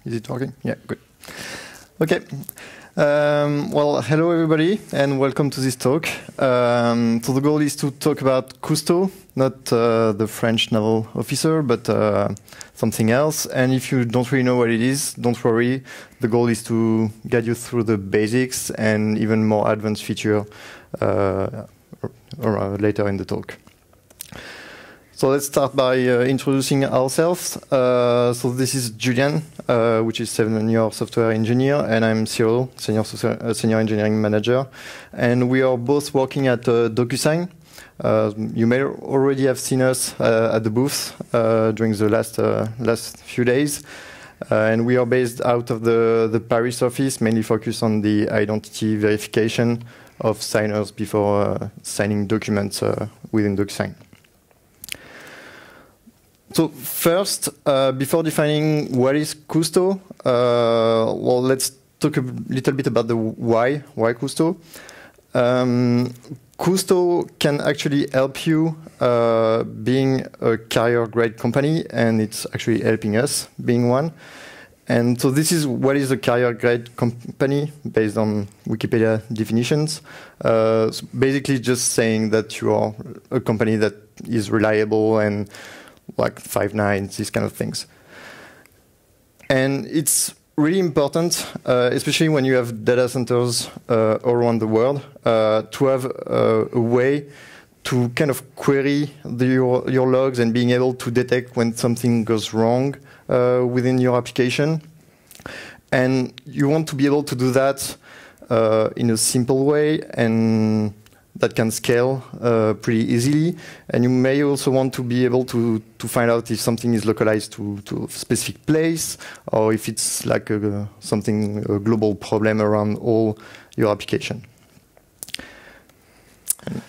Is it working? Yeah, good. Okay. Well, hello everybody, and welcome to this talk. So the goal is to talk about Kusto, not the French naval officer, but something else. And if you don't really know what it is, don't worry. The goal is to guide you through the basics and even more advanced feature later in the talk. So let's start by introducing ourselves. So this is Julien, which is senior software engineer, and I'm Cyril, senior engineering manager. And we are both working at DocuSign. You may already have seen us at the booth during the last few days. And we are based out of the Paris office, mainly focused on the identity verification of signers before signing documents within DocuSign. So first, before defining what is Kusto, well, let's talk a little bit about the why Kusto. Kusto can actually help you being a carrier-grade company, and it's actually helping us being one. And so this is what is a carrier-grade company based on Wikipedia definitions. So basically just saying that you are a company that is reliable and like 5 nines, these kind of things. And it's really important, especially when you have data centers all around the world, to have a way to kind of query your logs and being able to detect when something goes wrong within your application. And you want to be able to do that in a simple way and that can scale pretty easily. And you may also want to be able to find out if something is localized to a specific place, or if it's like a global problem around all your application.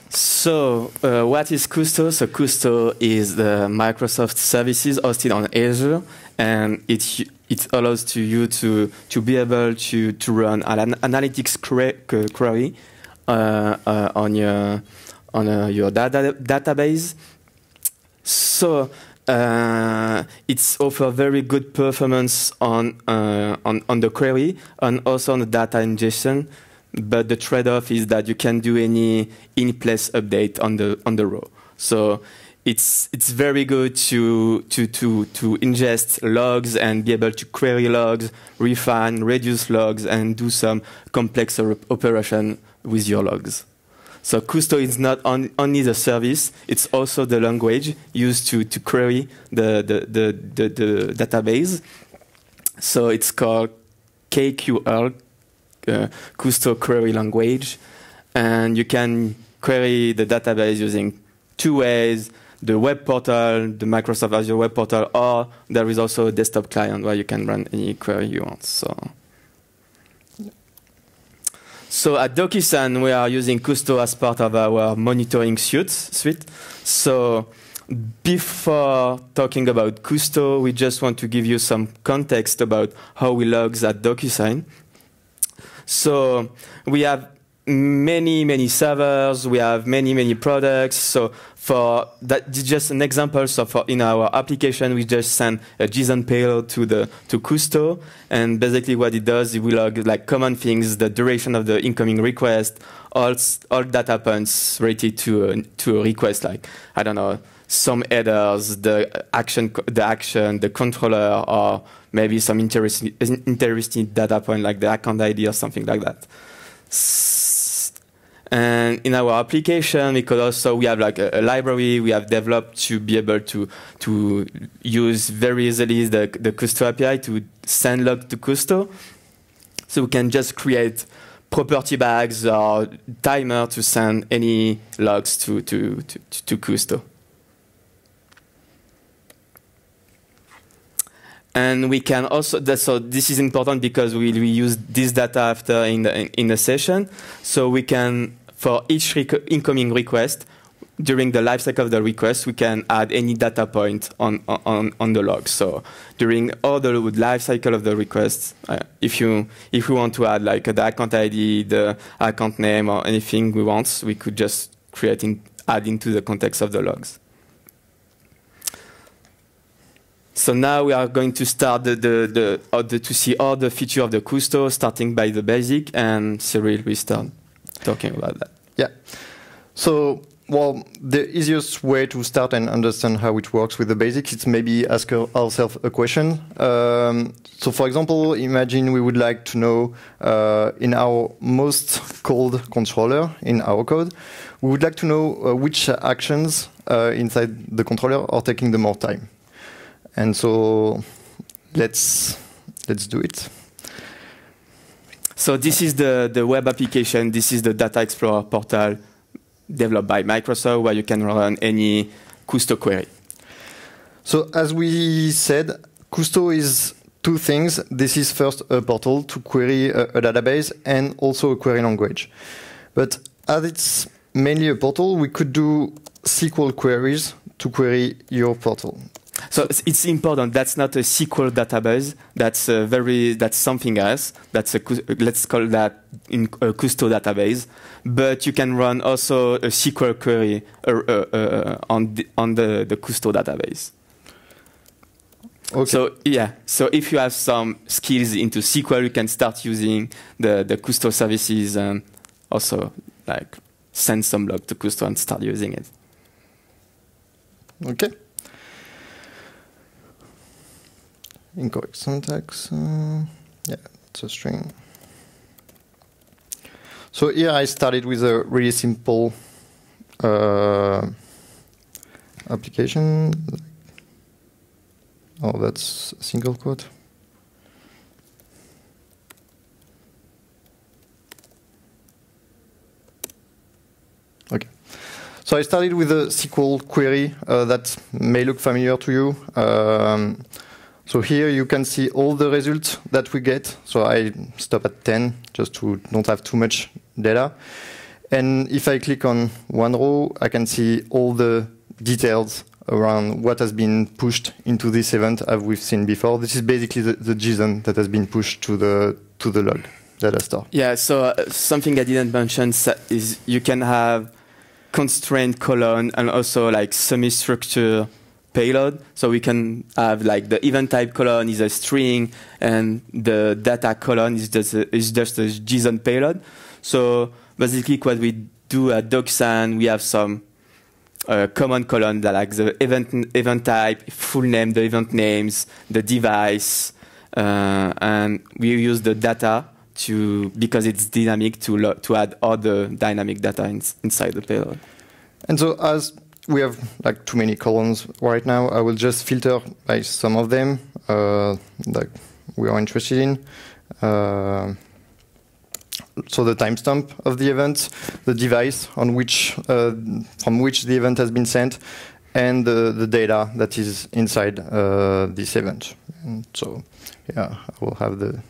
So what is Kusto? So Kusto is the Microsoft services hosted on Azure, and it allows you to be able to run an analytics query on your database. So it's offer very good performance on the query and also on the data ingestion. But the trade-off is that you can do any in-place update on the row. So it's very good to ingest logs and be able to query logs, refine, reduce logs, and do some complex operation with your logs. So Kusto is not only the service; it's also the language used to query the database. So it's called KQL. Kusto query language, and you can query the database using 2 ways: the web portal, the Microsoft Azure web portal, or there is also a desktop client where you can run any query you want. So at DocuSign, we are using Kusto as part of our monitoring suite. So before talking about Kusto, we just want to give you some context about how we logs at DocuSign. So we have many servers, we have many products. So for that, just an example. So in our application, we just send a JSON payload to Kusto, and basically what it does is we log like common things, the duration of the incoming request, all data points related to a request, like I don't know, some headers, the action, the controller, or maybe some interesting data point like the account ID or something like that. And in our application, we have like a library we have developed to be able to use very easily the Kusto API to send log to Kusto. So we can just create property bags or timer to send any logs to Kusto. And we can also, so this is important because we use this data after in the session. So we can, for each incoming request, during the lifecycle of the request, we can add any data point on the log. So during all the lifecycle of the request, if we want to add like the account ID, the account name, or anything we want, we could just add into the context of the logs. So now we are going to start to see all the features of the Kusto, starting by the basic, and Cyril will start talking about that. Yeah. So, well, the easiest way to start and understand how it works with the basics is maybe ask ourselves a question. So, for example, imagine we would like to know in our most called controller in our code, we would like to know which actions inside the controller are taking the more time. And so let's do it. So this is the web application. This is the Data Explorer portal developed by Microsoft, where you can run any Kusto query. So as we said, Kusto is two things. This is first a portal to query a database and also a query language. But as it's mainly a portal, we could do SQL queries to query your portal. So it's important. That's not a SQL database. That's something else. Let's call that a Kusto database. But you can run also a SQL query on the Kusto database. Okay. So yeah. So if you have some skills into SQL, you can start using the Kusto services and also like send some log to Kusto and start using it. Okay. Incorrect syntax. Yeah, it's a string. So here I started with a really simple application. Oh, that's a single quote. Okay. So I started with a SQL query that may look familiar to you. So here you can see all the results that we get. So I stop at 10 just to not have too much data. And if I click on one row, I can see all the details around what has been pushed into this event as we've seen before. This is basically the JSON that has been pushed to the log data store. Yeah, so something I didn't mention is you can have constraint colon and also like semi-structure payload. So we can have like the event type colon is a string and the data colon is just a JSON payload. So basically what we do at DocuSign, we have some common column that like the event type, full name, the event names, the device, and we use the data because it's dynamic to add all the dynamic data inside the payload. And so as we have like too many columns right now, I will just filter by some of them that we are interested in. So the timestamp of the event, the device on which from which the event has been sent, and the data that is inside this event. And so yeah, I will have the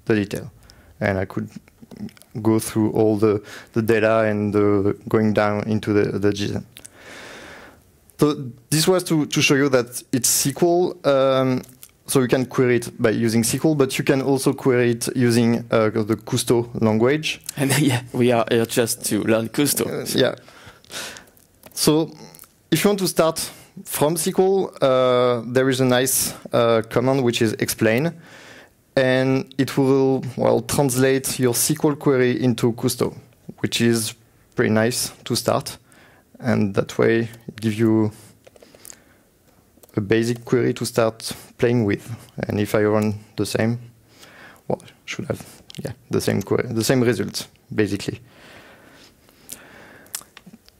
detail, and I could go through all the data and going down into the JSON. So this was to show you that it's SQL. So you can query it by using SQL, but you can also query it using the Kusto language. And yeah, we are here just to learn Kusto. Yeah. So if you want to start from SQL, there is a nice command which is explain. And it will, well, translate your SQL query into Kusto, which is pretty nice to start. And that way, it gives you a basic query to start playing with. And if I run the same, well, I should have the same query, the same results, basically.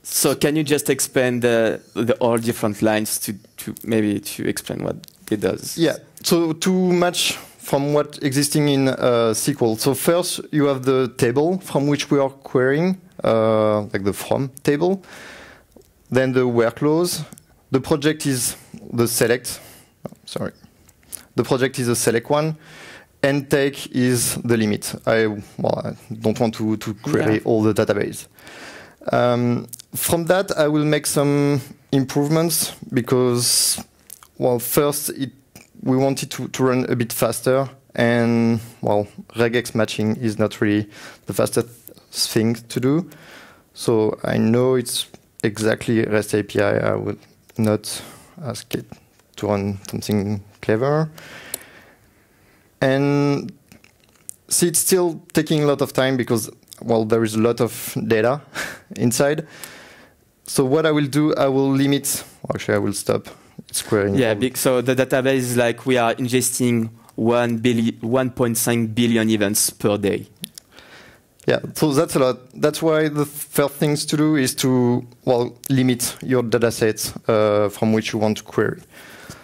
So can you just explain the all different lines to explain what it does? Yeah. So to match from what existing in SQL. So first, you have the table from which we are querying, like the from table. Then the where clause. The project is the select. Sorry. The project is a select one. And take is the limit. I don't want to query all the database. From that, I will make some improvements because, well, first, we want it to run a bit faster, and well, regex matching is not really the fastest thing to do. So I know it's exactly REST API. I would not ask it to run something clever. And see, it's still taking a lot of time because, well, there is a lot of data inside. So what I will do, I will limit, actually I will stop. It's querying. Yeah, so the database is like we are ingesting 1.5 billion events per day. Yeah, so that's a lot. That's why the first things to do is to, well, limit your datasets from which you want to query.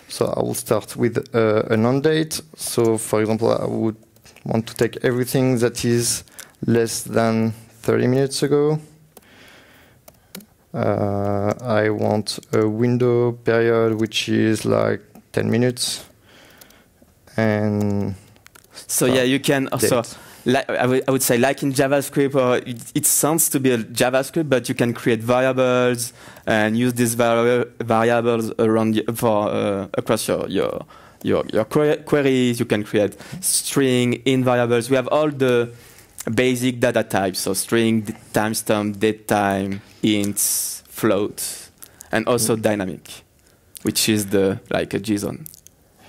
So I will start with an on date. So for example, I would want to take everything that is less than 30 minutes ago. I want a window period which is like 10 minutes. And so yeah, you can also, like, I would say, like in JavaScript, or it sounds to be a JavaScript, but you can create variables and use these variables around across your queries. You can create string in variables. We have all the basic data types, so string, timestamp, datetime, ints, float, and also dynamic, which is like a JSON.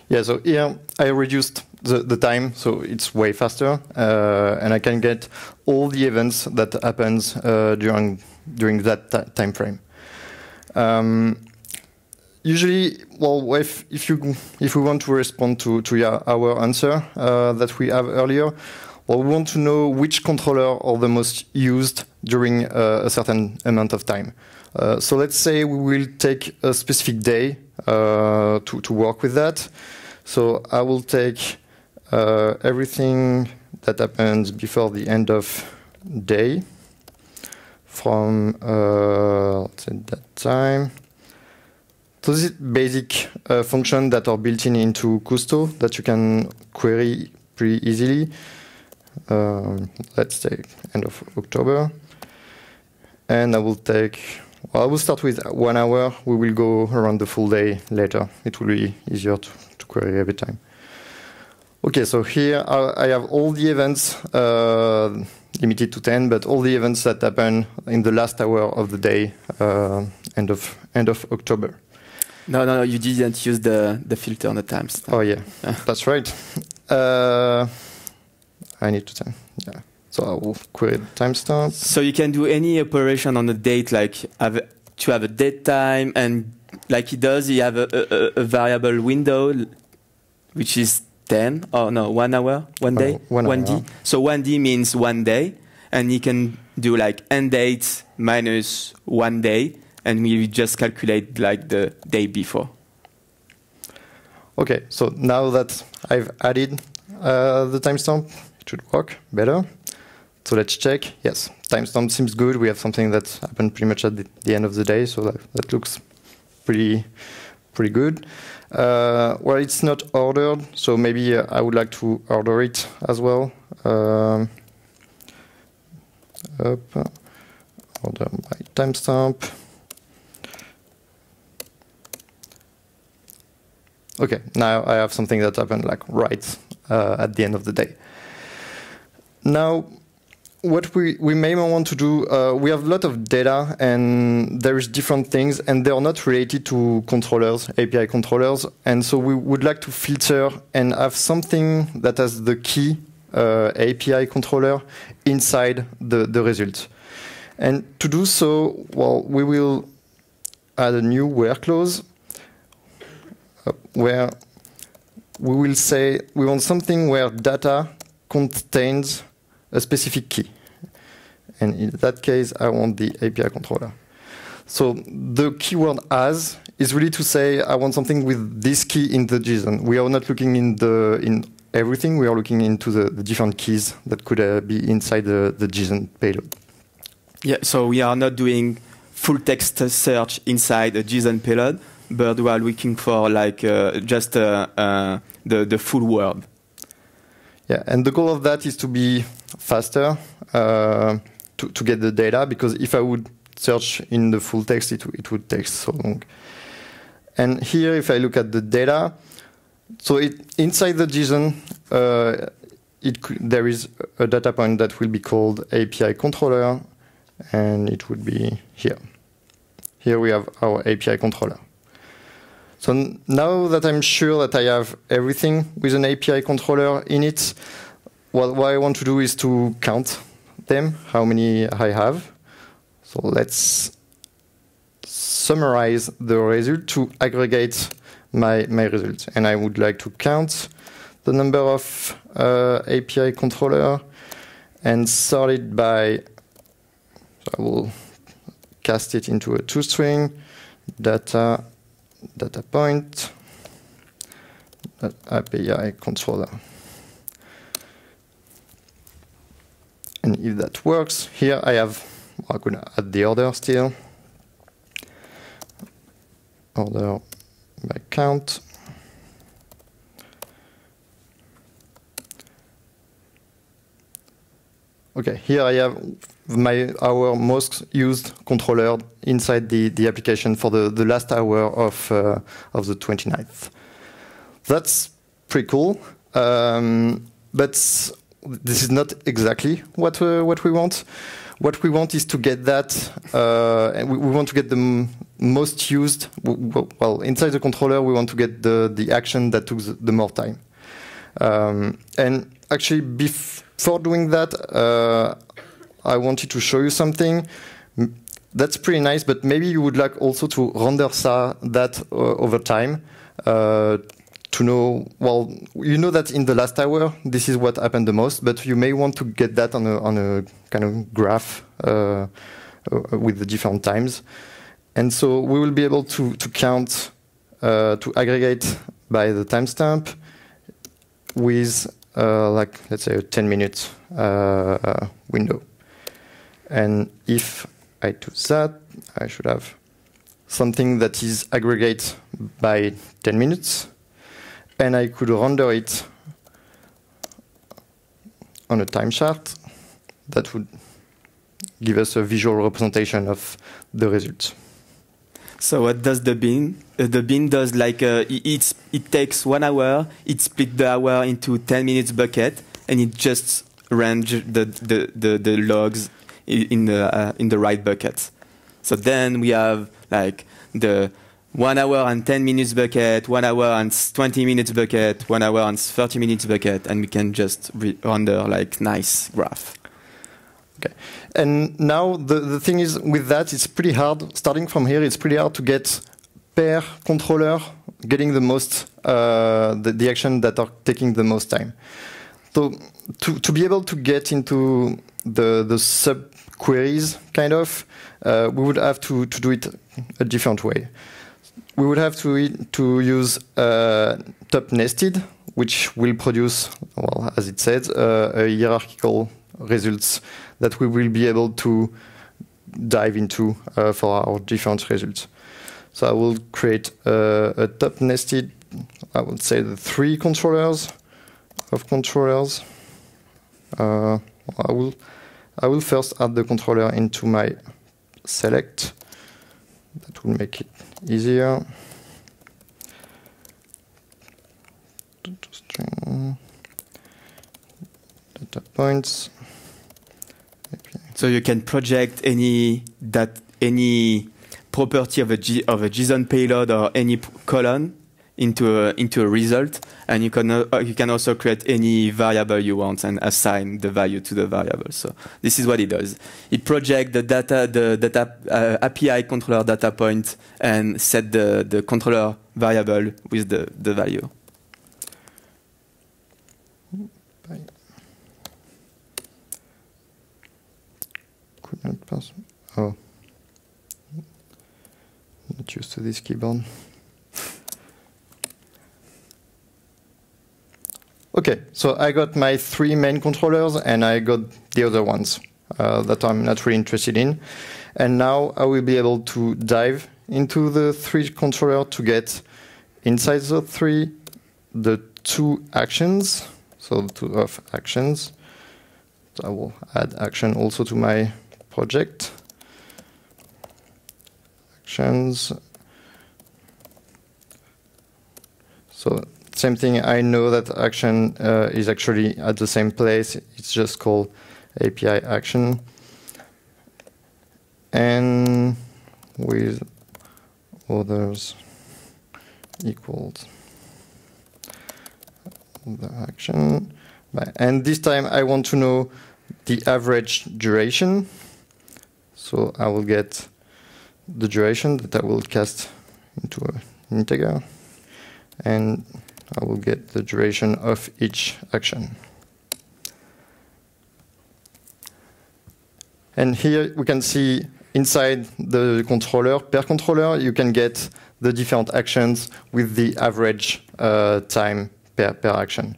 Yeah, so here I reduced the time, so it's way faster, and I can get all the events that happens during that time frame. Usually, well, if we want to respond to our answer that we have earlier, well, we want to know which controller are the most used during a certain amount of time. So let's say we will take a specific day to work with that. So I will take everything that happens before the end of day from let's say that time. So this is basic functions that are built into Kusto that you can query pretty easily. Let's take end of October, and I will start with 1 hour. We will go around the full day later. It will be easier to query every time. Okay, so here I have all the events limited to 10, but all the events that happen in the last hour of the day, end of October. No, you didn't use the filter on the timestamp. Oh yeah, that's right. I need to time. Yeah. So I will query the timestamp. So you can do any operation on the date, like to have a date time, and like he does, you have a variable window, which is 10, or no, 1 hour, 1 day, 1D. So 1D means 1 day, and he can do like end date minus 1 day, and we just calculate like the day before. Okay, so now that I've added the timestamp, it should work better. So let's check. Yes, timestamp seems good. We have something that happened pretty much at the end of the day, so that looks pretty good. Well, it's not ordered, so maybe I would like to order it as well. Order by timestamp. Okay, now I have something that happened like right at the end of the day. Now, what we may want to do, we have a lot of data and there is different things and they are not related to controllers, API controllers. And so we would like to filter and have something that has the key API controller inside the result. And to do so, well, we will add a new where clause where we will say we want something where data contains a specific key. And in that case, I want the API controller. So the keyword as is really to say I want something with this key in the JSON. We are not looking in everything. We are looking into the different keys that could be inside the JSON payload. Yeah, so we are not doing full text search inside a JSON payload, but we are looking for like just the full word. Yeah, and the goal of that is to be faster to get the data, because if I would search in the full text, it would take so long. And here, if I look at the data, so inside the JSON, there is a data point that will be called API controller, and it would be here. Here we have our API controller. So now that I'm sure that I have everything with an API controller in it, what I want to do is to count them, how many I have. So let's summarize the result to aggregate my results. And I would like to count the number of API controller and sort it by, so I will cast it into a toString, data point, API controller. And if that works, here I have, I could add the order still. Order by count. Okay, here I have our most used controller inside the application for the last hour of the 29th. That's pretty cool, but this is not exactly what we want. What we want is to get that, and we want to get the most used. Well, inside the controller, we want to get the action that took the more time. And actually, before doing that, I wanted to show you something. That's pretty nice, but maybe you would like also to render that over time to know, well, you know that in the last hour, this is what happened the most, but you may want to get that on a kind of graph with the different times. And so we will be able to count, to aggregate by the timestamp with, like, let's say a 10-minute window. And if I do that, I should have something that is aggregate by 10 minutes. And I could render it on a time chart that would give us a visual representation of the results. So what does the bin? The bin does like it takes 1 hour. It split the hour into 10 minutes bucket, and it just range the logs in the right bucket. So then we have like the 1 hour and 10 minutes bucket, 1 hour and 20 minutes bucket, 1 hour and 30 minutes bucket, and we can just render like nice graph. Okay. And now the thing is with that, it's pretty hard. Starting from here, it's pretty hard to get per controller getting the most, the action that are taking the most time. So to be able to get into the sub-queries, kind of, we would have to do it a different way. We would have to use top nested, which will produce, well, as it says, a hierarchical results that we will be able to dive into for our different results. So I will create a top nested, I would say the 3 controllers of controllers. I will first add the controller into my select. That will make it easier. String data points. So you can project any property of a JSON payload or any column into a result, and you can also create any variable you want and assign the value to the variable. So this is what it does. It projects the data API controller data point and set the controller variable with the value. Could not pass. Oh, not used to this keyboard. Okay, so I got my 3 main controllers and I got the other ones that I'm not really interested in. And now I will be able to dive into the 3 controllers to get inside the 3 the 2 actions, so the 2 of actions. So I will add action also to my project. Actions. So same thing, I know that action is actually at the same place. It's just called API action. And with others equals the action. And this time I want to know the average duration. So I will get the duration that I will cast into an integer. And I will get the duration of each action. And here we can see inside the controller, per controller, you can get the different actions with the average time per action.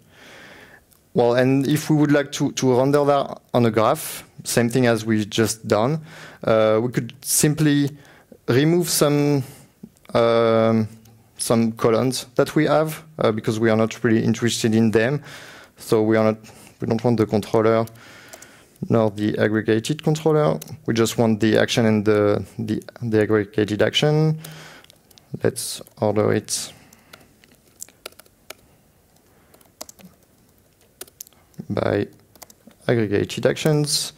Well, and if we would like to render that on a graph, same thing as we just done, we could simply remove some columns that we have because we are not really interested in them. So we don't want the controller nor the aggregated controller. We just want the action and the aggregated action. Let's order it by aggregated actions,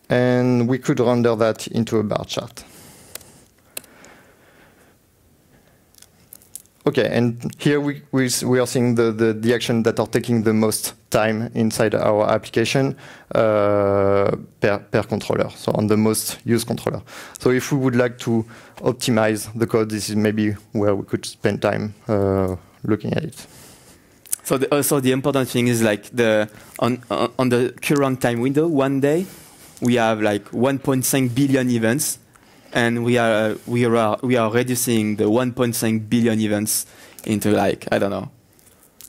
and we could render that into a bar chart. Okay, and here we are seeing the actions that are taking the most time inside our application per controller, so on the most used controller. So if we would like to optimize the code, this is maybe where we could spend time looking at it. So also the important thing is like on the current time window, one day we have like 1.5 billion events. And we are reducing the 1.5 billion events into like, I don't know,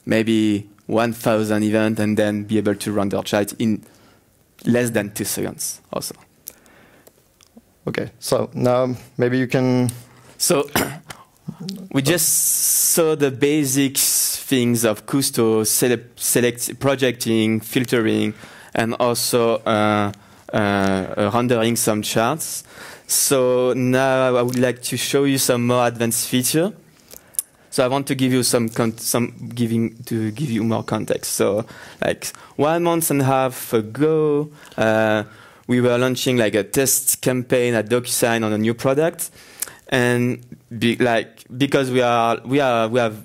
maybe 1,000 events, and then be able to render chart in less than 2 seconds also. Okay, so now maybe you can... So we just saw the basic things of Kusto, select projecting, filtering, and also rendering some charts. So now I would like to show you some more advanced feature. So I want to give you give you more context. So like 1.5 months ago, we were launching like a test campaign at DocuSign on a new product, and because we have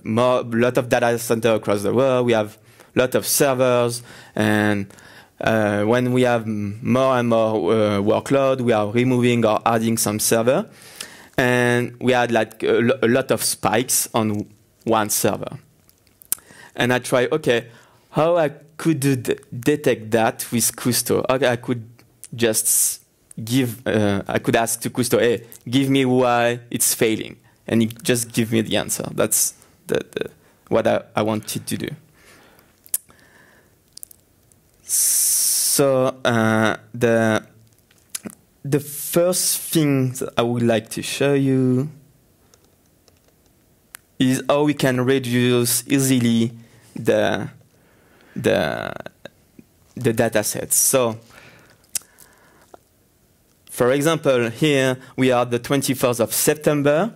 lot of data center across the world, we have lot of servers, and when we have more and more workload, we are removing or adding some server, and we had like a lot of spikes on one server. And I try, okay, how I could detect that with Kusto? Okay, I could just I could ask to Kusto, hey, give me why it's failing, and it just give me the answer. That's what I wanted to do. So the first thing that I would like to show you is how we can reduce easily the data sets. So, for example, here we are the 24th of September,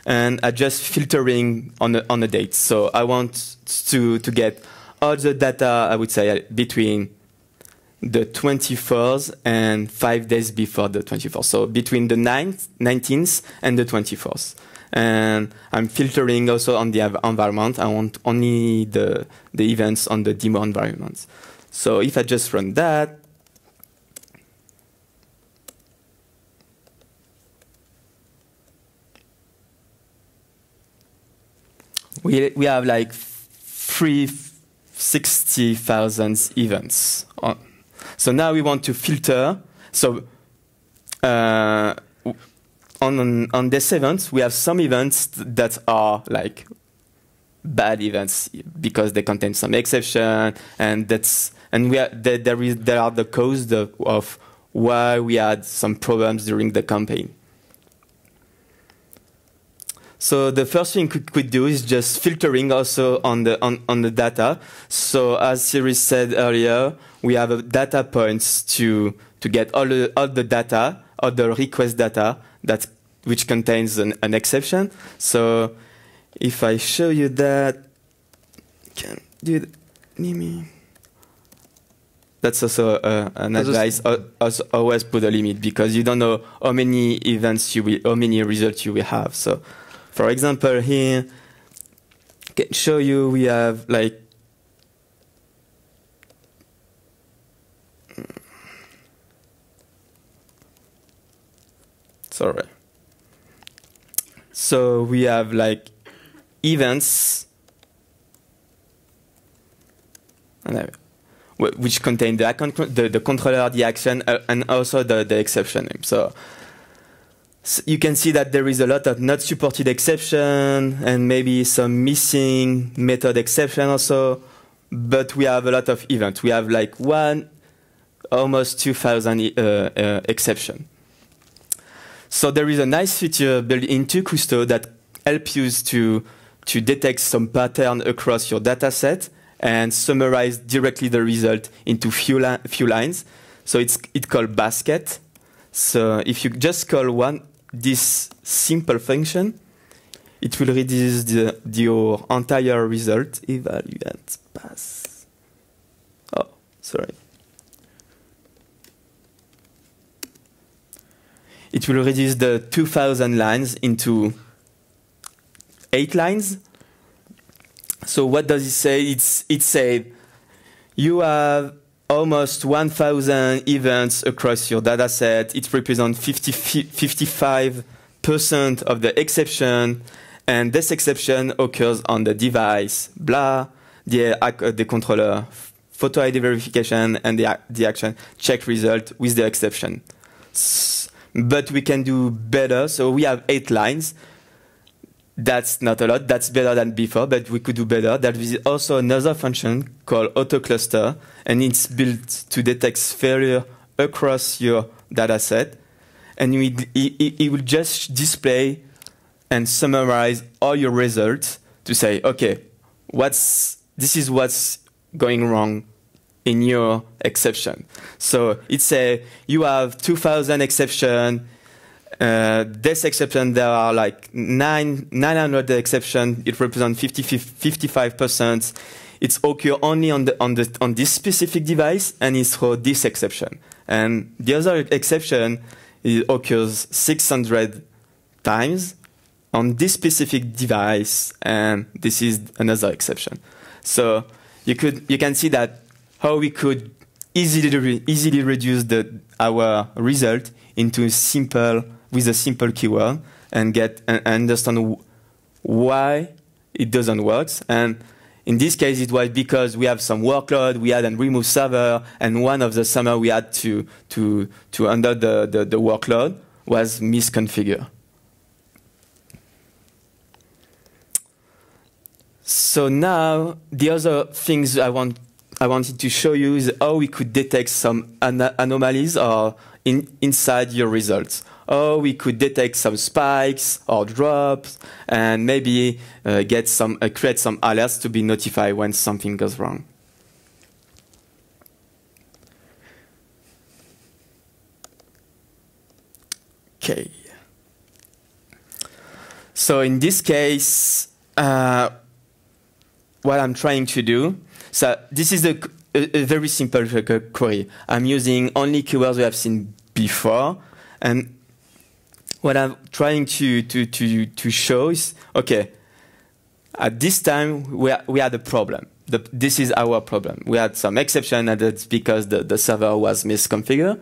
and I just filtering on the date. So I want to get all the data, I would say, between the 24th and 5 days before the 24th. So between the 19th and the 24th. And I'm filtering also on the environment. I want only the events on the demo environment. So if I just run that, we have like 360,000 events. So now we want to filter. So on this event, we have some events that are like bad events because they contain some exception, and there are the cause of why we had some problems during the campaign. So the first thing we could do is just filtering also on the data. So as Cyril said earlier, we have data points to get all the data, all the request data which contains an exception. So if I show you that, can do that, that's also an advice. Always put a limit, because you don't know how many events how many results you will have. So, for example, here can show you we have like sorry. So we have like events which contain the controller, the action, and also the exception name. So you can see that there is a lot of not supported exception and maybe some missing method exception also, but we have a lot of events. We have like almost 2,000 exception. So there is a nice feature built into Kusto that helps you to detect some pattern across your data set and summarize directly the result into few lines. So it's called basket. So if you just call this simple function, it will reduce your entire result. Evaluate pass. Oh, sorry. It will reduce the 2,000 lines into 8 lines. So what does it say? It says you have almost 1,000 events across your data set. It represents 55% of the exception, and this exception occurs on the device, blah, the controller, photo ID verification, and the action check result with the exception. But we can do better. So we have 8 lines. That's not a lot. That's better than before, but we could do better. There is also another function called autocluster, and it's built to detect failure across your data set. And it will just display and summarize all your results to say, okay, this is what's going wrong in your exception. So it says you have 2,000 exception. This exception, there are like 900 exception. It represents 55%. It's occur only on this specific device, and it's for this exception. And the other exception, it occurs 600 times on this specific device, and this is another exception. So you can see that how we could easily reduce our result into a simple keyword and understand why it doesn't work. And in this case, it was because we have some workload, we had a remove server, and one of the server we had to handle the workload was misconfigured. So now the other things I wanted to show you is how we could detect some anomalies or inside your results. Or we could detect some spikes or drops, and maybe create some alerts to be notified when something goes wrong. Okay. So in this case, what I'm trying to do, so this is a very simple query. I'm using only keywords we have seen before, and what I'm trying to show is, okay, at this time we had a problem. This is our problem. We had some exception, and that's because the server was misconfigured,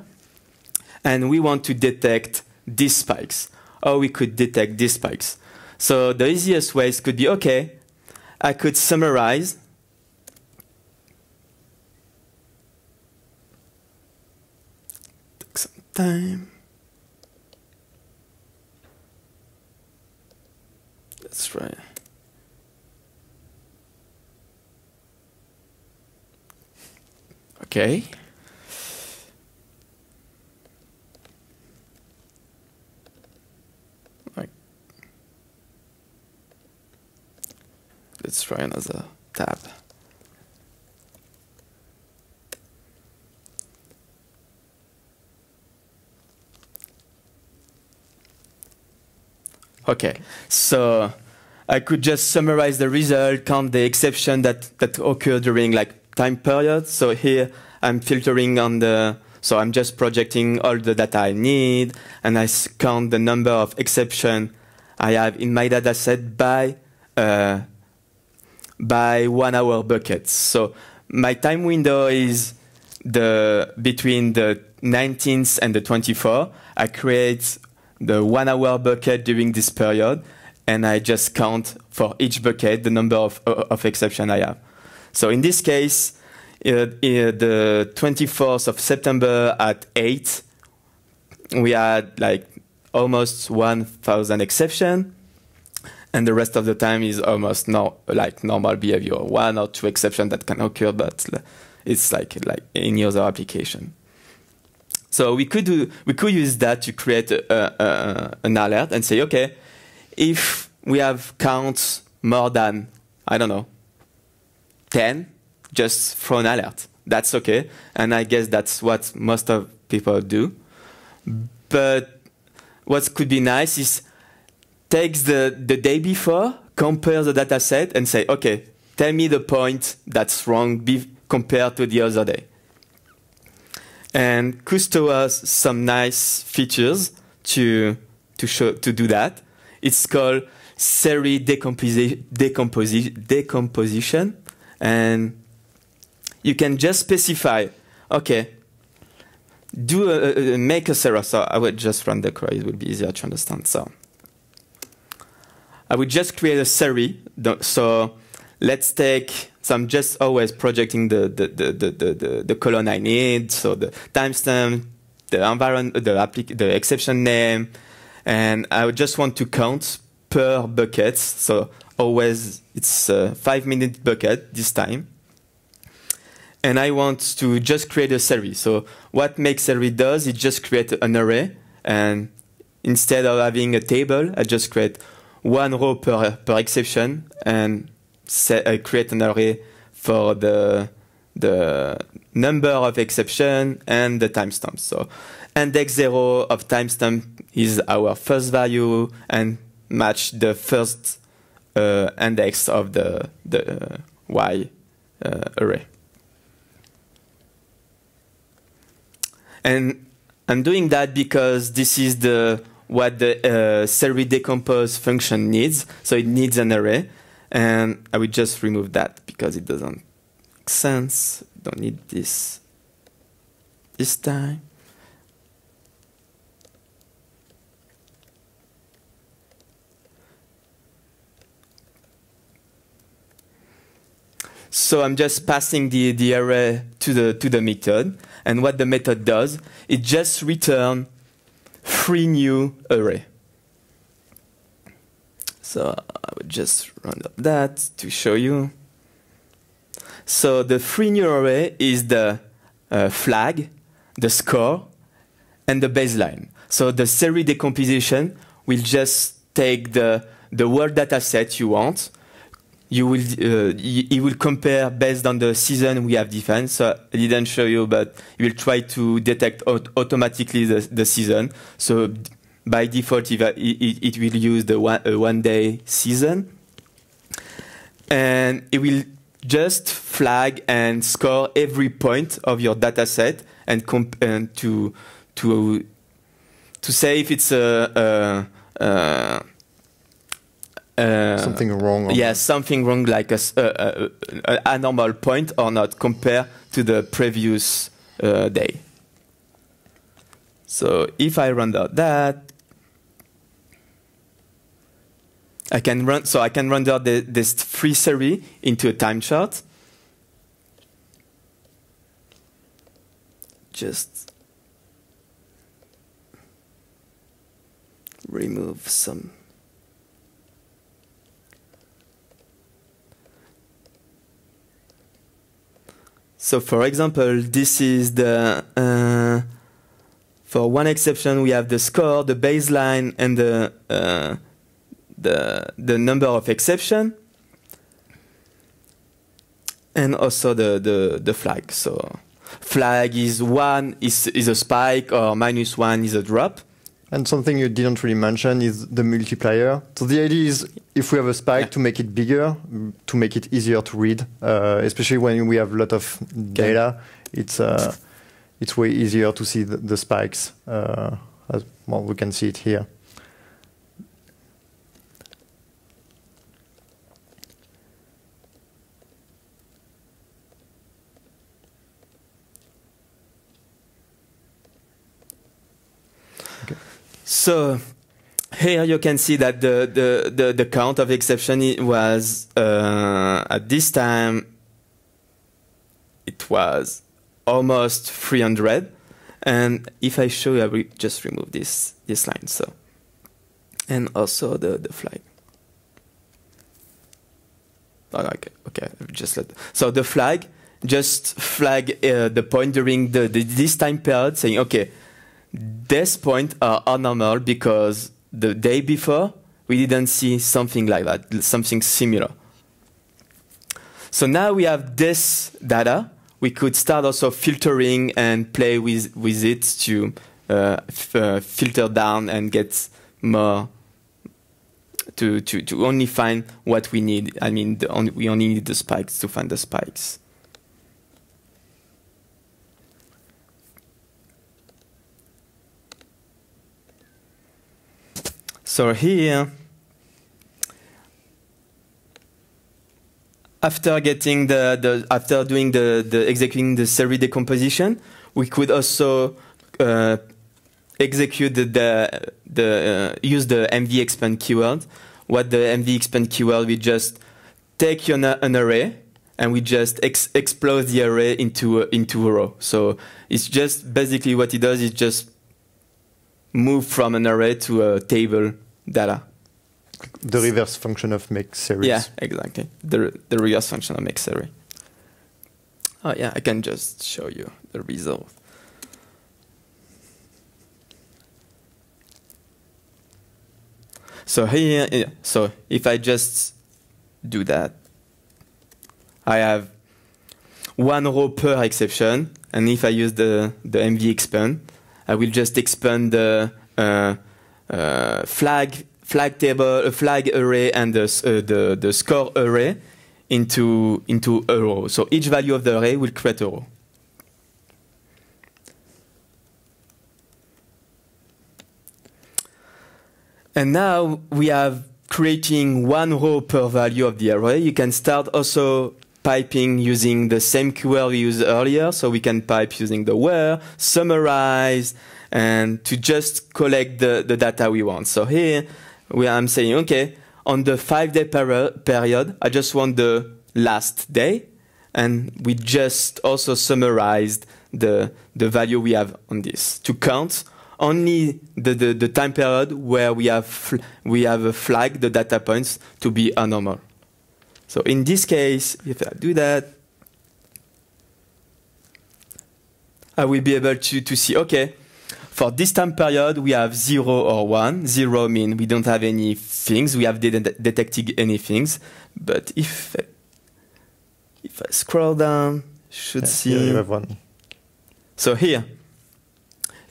and we want to detect these spikes. Or we could detect these spikes. So the easiest ways could be, okay, I could summarize take some time. That's right. Okay. Let's try another tab. Okay, so I could just summarize the result, count the exception that occurred during like time period. So here I'm filtering on so I'm just projecting all the data I need, and I count the number of exception I have in my data set by by 1 hour buckets. So my time window is between the 19th and the 24th. I create the 1 hour bucket during this period, and I just count for each bucket the number of exceptions I have. So in this case, the 24th of September at 8, we had like almost 1,000 exceptions, and the rest of the time is almost like normal behavior. 1 or 2 exceptions that can occur, but it's like any other application. So we could use that to create an alert and say, okay, if we have counts more than, I don't know, 10, just throw an alert. That's okay. And I guess that's what most of people do. But what could be nice is takes the day before, compare the data set, and say, okay, tell me the point that's wrong compared to the other day. And Kusto has some nice features to do that. It's called Surrey Decomposition, and you can just specify, okay, make a server. So I would just run the query; it would be easier to understand. So I would just create a Surrey. So let's take. So I'm just always projecting the column I need. So the timestamp, the environment, the exception name, and I would just want to count per bucket. So always it's a 5-minute bucket this time. And I want to just create a Surrey. So what MakeSurrey does, it just create an array. And instead of having a table, I just create 1 row per exception and create an array for the number of exception and the timestamp. So index 0 of timestamp is our first value and match the first index of the Y array. And I'm doing that because this is what the Surrey decompose function needs. So it needs an array. And I will just remove that because it doesn't make sense. Don't need this time. So I'm just passing the array to the method. And what the method does, it just returns 3 new array. So I would just run up that to show you. So the 3 new array is the flag, the score, and the baseline. So the Surrey decomposition will just take the word data set you want. It will compare based on the season we have defined. So I didn't show you, but it will try to detect automatically the season. So by default, it will use the one-day season. And it will just flag and score every point of your data set and to say if it's something wrong. Yes, something wrong, like a normal point or not, compared to the previous day. So if I render that, I can render this free Surrey into a time chart. Just remove some. So for example, this is the, for one exception, we have the score, the baseline, and the number of exception, and also the flag. So flag is 1 is a spike, or -1 is a drop. And something you didn't really mention is the multiplier. So the idea is, if we have a spike, to make it bigger, to make it easier to read, especially when we have a lot of data, it's way easier to see the spikes. As well, we can see it here. So here you can see that the count of exception was at this time it was almost 300. And if I show you, I will just remove this line. So, and also the flag. Oh, okay, just so the flag just flag the point during this time period, saying okay, this point are abnormal because the day before we didn't see something like that, something similar. So now we have this data. We could start also filtering and play with it to filter down and get more to only find what we need. I mean, we only need the spikes to find the spikes. So here, after getting after doing executing the Surrey decomposition, we could also execute use the MVExpandQL. What the MVExpandQL, we just take an array and we just explode the array into a row. So it's just basically what it does is just move from an array to a table data. The reverse function of make series. Yeah, exactly. The reverse function of make series. Oh yeah, I can just show you the result. So here, so if I just do that, I have one row per exception, and if I use the MVExpand, I will just expand the flag table, flag array, and the score array into a row. So each value of the array will create a row. And now we have creating one row per value of the array. You can start also piping using the same query we used earlier. So we can pipe using the where, summarize, and to just collect the data we want. So here I'm saying, okay, on the 5-day period, I just want the last day. And we just also summarized the value we have on this to count only the time period where we have flagged the data points to be abnormal. So in this case, if I do that, I will be able to see, okay, for this time period, we have 0 or 1. 0 means we don't have any things. We have detected any things. But if I scroll down, should see. Here you have one. So here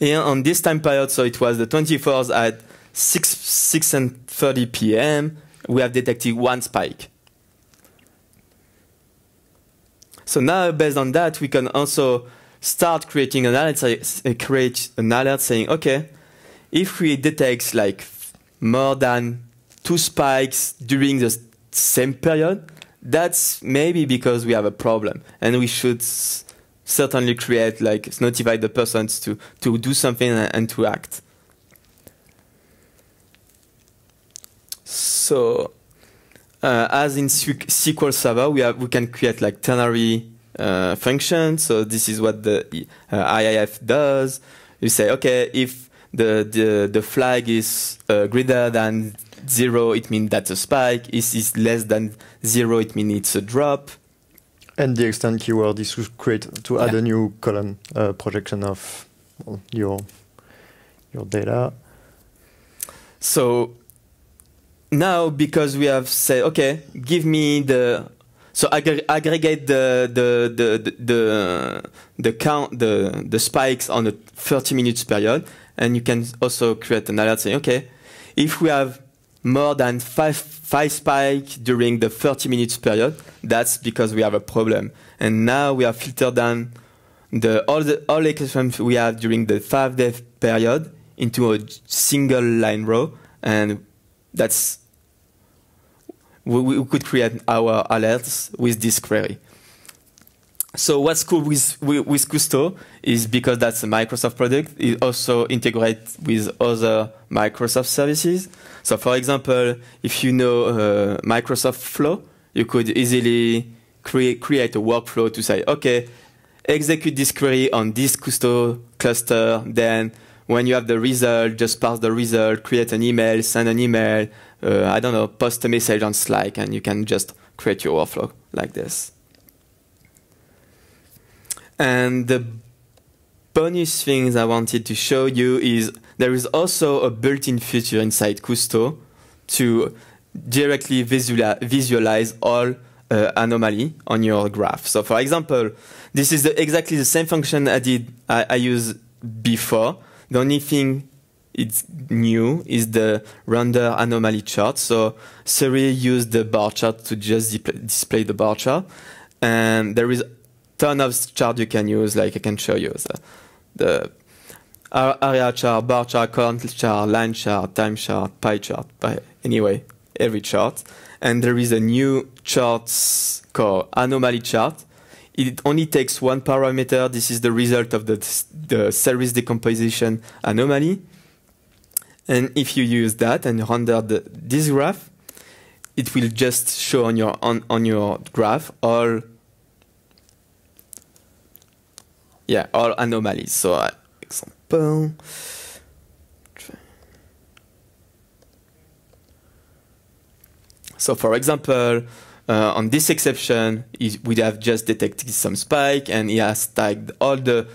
on this time period, so it was the 24th at 6:30 p.m., we have detected one spike. So now, based on that, we can also start creating an alert, create an alert saying, okay, if we detect like more than 2 spikes during the same period, that's maybe because we have a problem, and we should certainly create, like, notify the persons to do something and to act. So, as in SQL Server, we can create like ternary functions. So this is what the IIF does. You say, okay, if the flag is greater than 0, it means that's a spike. If it's less than 0, it means it's a drop. And the extend keyword is to add a new column projection of your data. So now, because we have said, okay, give me so aggregate the count, the spikes on a 30 minutes period, and you can also create an alert saying, okay, if we have more than 5 spikes during the 30 minutes period, that's because we have a problem. And now we have filtered down all exceptions we have during the 5-day period into a single line row, and that's we could create our alerts with this query. So what's cool with Kusto is because that's a Microsoft product, it also integrates with other Microsoft services. So for example, if you know Microsoft Flow, you could easily create a workflow to say, okay, execute this query on this Kusto cluster, then when you have the result, just parse the result, create an email, send an email, I don't know, post a message on Slack, and you can just create your workflow like this. And the bonus things I wanted to show you is there is also a built-in feature inside Kusto to directly visualize all anomaly on your graph. So for example, this is exactly the same function I used before. The only thing it's new is the render anomaly chart. So Surrey used the bar chart to just display the bar chart. And there is ton of chart you can use, like I can show you the area chart, bar chart, column chart, line chart, time chart, pie chart, anyway, every chart. And there is a new chart called Anomaly Chart. It only takes one parameter. This is the result of the Surrey Decomposition anomaly. And if you use that and render this graph, it will just show on your graph all anomalies. So, example. So, for example, on this exception, it would have just detected some spike, and he has tagged all the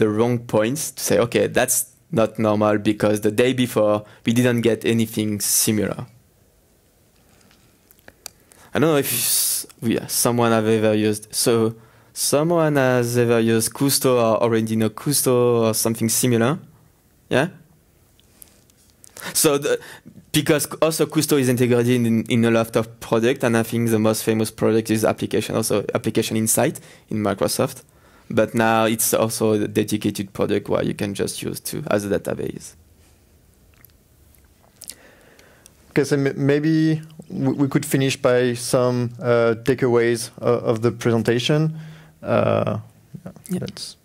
wrong points to say, okay, that's not normal because the day before we didn't get anything similar. I don't know if someone has ever used Kusto or already know Kusto or something similar. Yeah? So because also Kusto is integrated in a lot of products, and I think the most famous product is Application Insight in Microsoft. But now it's also a dedicated product where you can just use as a database. Okay, so maybe we could finish by some takeaways of the presentation. Let's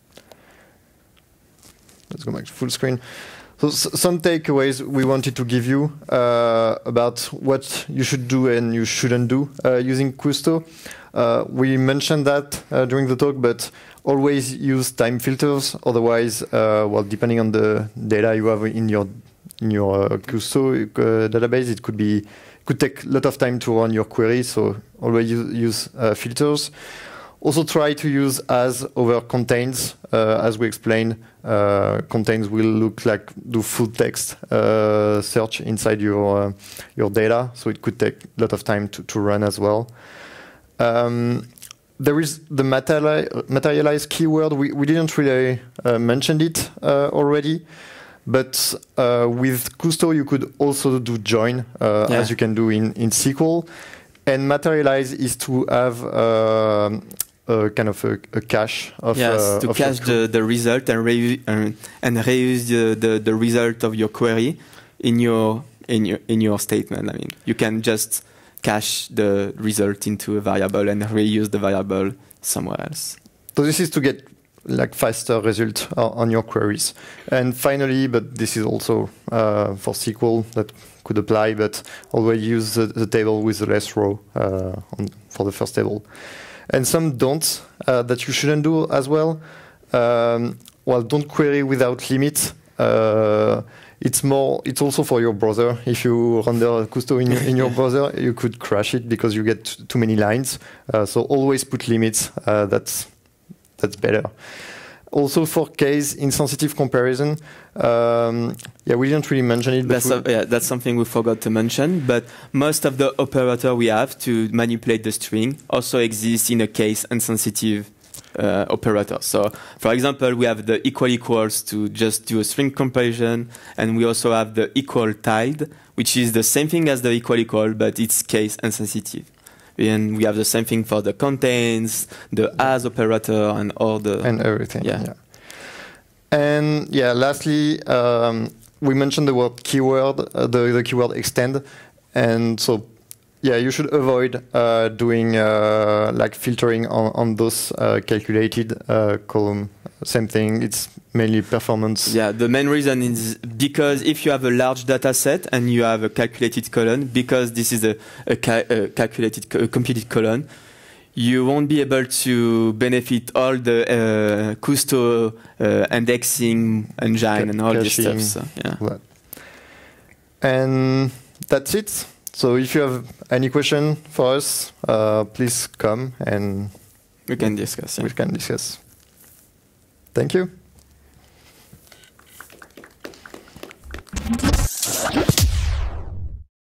go back to full screen. So some takeaways we wanted to give you about what you should do and you shouldn't do using Kusto. We mentioned that during the talk, but always use time filters. Otherwise, well, depending on the data you have in your Kusto database, it could take a lot of time to run your query. So always use filters. Also try to use as over contains. As we explained, contains will do full text search inside your data, so it could take a lot of time to run as well. There is the materialize keyword. We didn't really mention it already, but with Kusto you could also do join, as you can do in SQL. And materialize is to have kind of a cache of to cache the result and reuse the result of your query in your statement. I mean, you can just cache the result into a variable and reuse the variable somewhere else. So this is to get faster result on your queries. And finally, but this is also for SQL that could apply, but always use the table with the less row for the first table. And some don'ts that you shouldn't do as well. Well, don't query without limits. It's also for your browser. If you render Kusto in your browser, you could crash it because you get too many lines. So always put limits. That's better. Also for case insensitive comparison, we didn't really mention it. But that's something we forgot to mention. But most of the operator we have to manipulate the string also exists in a case insensitive operator. So, for example, we have the equals to just do a string comparison, and we also have the equal tilde, which is the same thing as the equal, but it's case insensitive. And we have the same thing for the contains, the as operator, and all the... And everything, yeah. And lastly, we mentioned the word keyword, the keyword extend. And so yeah, you should avoid doing like filtering on those calculated column. Same thing. It's mainly performance. Yeah, the main reason is because if you have a large data set and you have a calculated column, because this is a computed column, you won't be able to benefit all the Kusto indexing engine and all this stuff. So, yeah. And that's it. So if you have any question for us, please come and we can discuss. Yeah. we can discuss. Thank you.